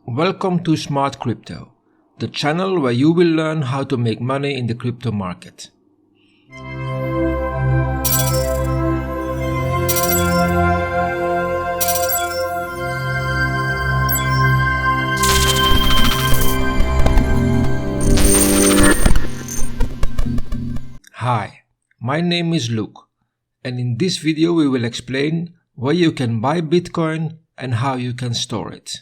Welcome to Smart Crypto, the channel where you will learn how to make money in the crypto market. Hi, my name is Luke, and in this video we will explain where you can buy Bitcoin and how you can store it.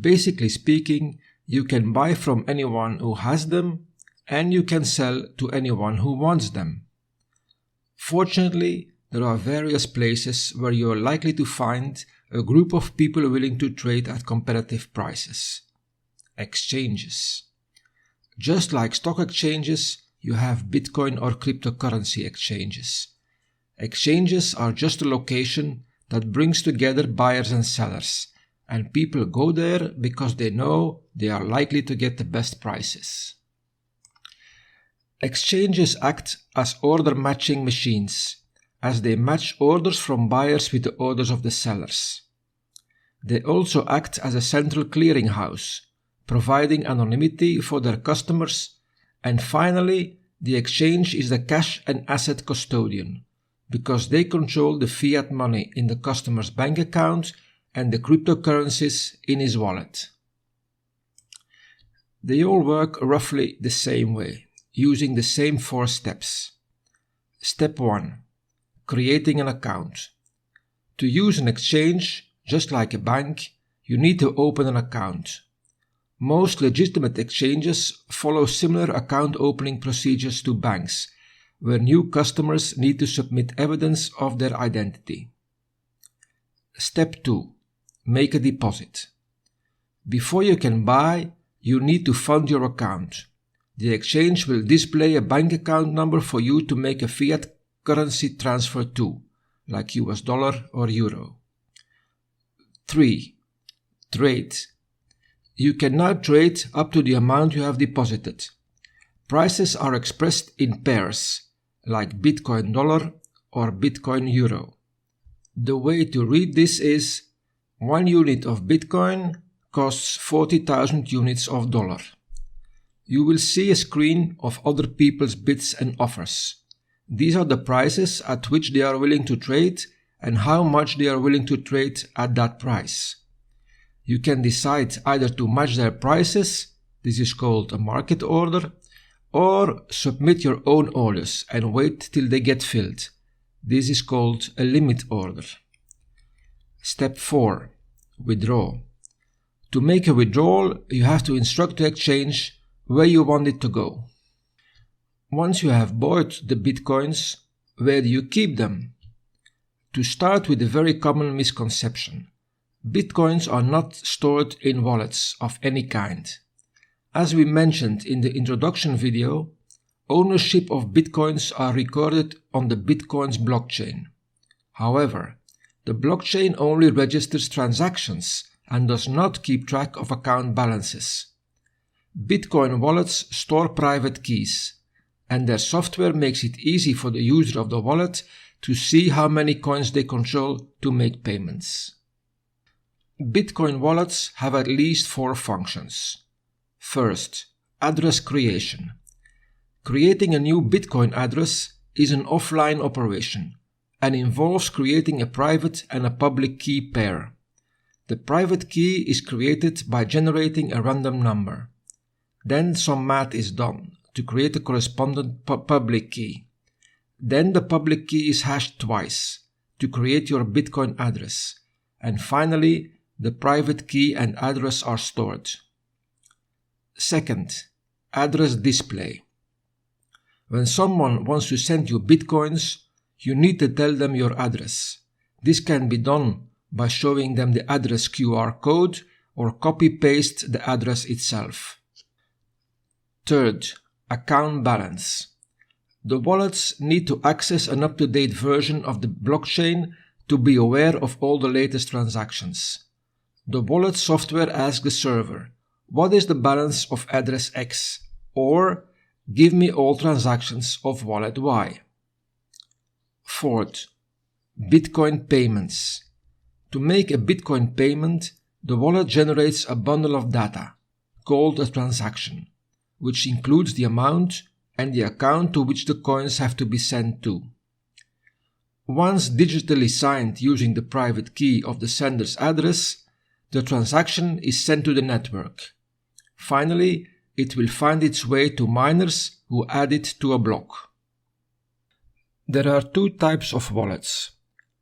Basically speaking, you can buy from anyone who has them and you can sell to anyone who wants them. Fortunately, there are various places where you are likely to find a group of people willing to trade at competitive prices. Exchanges. Just like stock exchanges, you have Bitcoin or cryptocurrency exchanges. Exchanges are just a location that brings together buyers and sellers, and people go there because they know they are likely to get the best prices. Exchanges act as order matching machines, as they match orders from buyers with the orders of the sellers. They also act as a central clearinghouse, providing anonymity for their customers, and finally, the exchange is the cash and asset custodian, because they control the fiat money in the customer's bank account and the cryptocurrencies in his wallet. They all work roughly the same way, using the same 4 steps. Step 1. Creating an account. To use an exchange, just like a bank, you need to open an account. Most legitimate exchanges follow similar account opening procedures to banks, where new customers need to submit evidence of their identity. Step 2. Make a deposit. Before you can buy, you need to fund your account. The exchange will display a bank account number for you to make a fiat currency transfer to, like US dollar or euro. 3. Trade. You can now trade up to the amount you have deposited. Prices are expressed in pairs, like Bitcoin dollar or Bitcoin euro. The way to read this is 1 unit of Bitcoin costs 40,000 units of dollar. You will see a screen of other people's bids and offers. These are the prices at which they are willing to trade and how much they are willing to trade at that price. You can decide either to match their prices, this is called a market order, or submit your own orders and wait till they get filled. This is called a limit order. Step 4. Withdraw. To make a withdrawal, you have to instruct the exchange where you want it to go. Once you have bought the bitcoins, where do you keep them? To start with a very common misconception, bitcoins are not stored in wallets of any kind. As we mentioned in the introduction video, ownership of bitcoins are recorded on the Bitcoin's blockchain. However, the blockchain only registers transactions and does not keep track of account balances. Bitcoin wallets store private keys, and their software makes it easy for the user of the wallet to see how many coins they control to make payments. Bitcoin wallets have at least 4 functions. First, address creation. Creating a new Bitcoin address is an offline operation and involves creating a private and a public key pair. The private key is created by generating a random number. Then some math is done to create a corresponding public key. Then the public key is hashed twice to create your Bitcoin address. And finally, the private key and address are stored. Second, address display. When someone wants to send you Bitcoins, you need to tell them your address. This can be done by showing them the address QR code or copy-paste the address itself. Third, account balance. The wallets need to access an up-to-date version of the blockchain to be aware of all the latest transactions. The wallet software asks the server, "What is the balance of address X?" or "Give me all transactions of wallet Y." Fourth, Bitcoin payments. To make a Bitcoin payment, the wallet generates a bundle of data, called a transaction, which includes the amount and the account to which the coins have to be sent to. Once digitally signed using the private key of the sender's address, the transaction is sent to the network. Finally, it will find its way to miners who add it to a block. There are two types of wallets: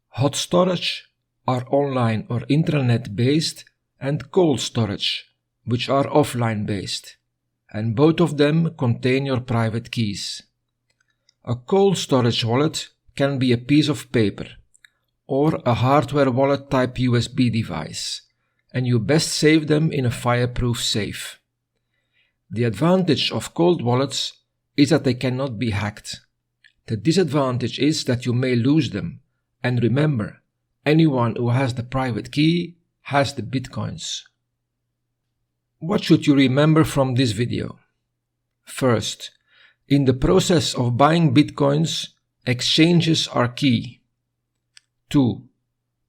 hot storage, are online or intranet based, and cold storage, which are offline based, and both of them contain your private keys. A cold storage wallet can be a piece of paper or a hardware wallet type USB device, and you best save them in a fireproof safe. The advantage of cold wallets is that they cannot be hacked. The disadvantage is that you may lose them, and remember, anyone who has the private key has the bitcoins. What should you remember from this video? First, in the process of buying bitcoins, exchanges are key. 2.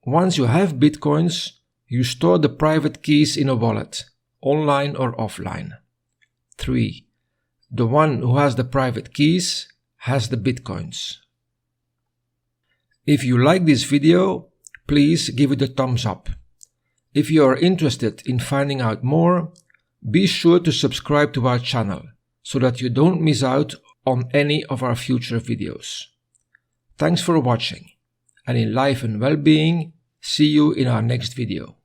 Once you have bitcoins, you store the private keys in a wallet, online or offline. 3. The one who has the private keys has the bitcoins. If you like this video, please give it a thumbs up. If you are interested in finding out more, be sure to subscribe to our channel so that you don't miss out on any of our future videos. Thanks for watching, and in life and well-being, see you in our next video.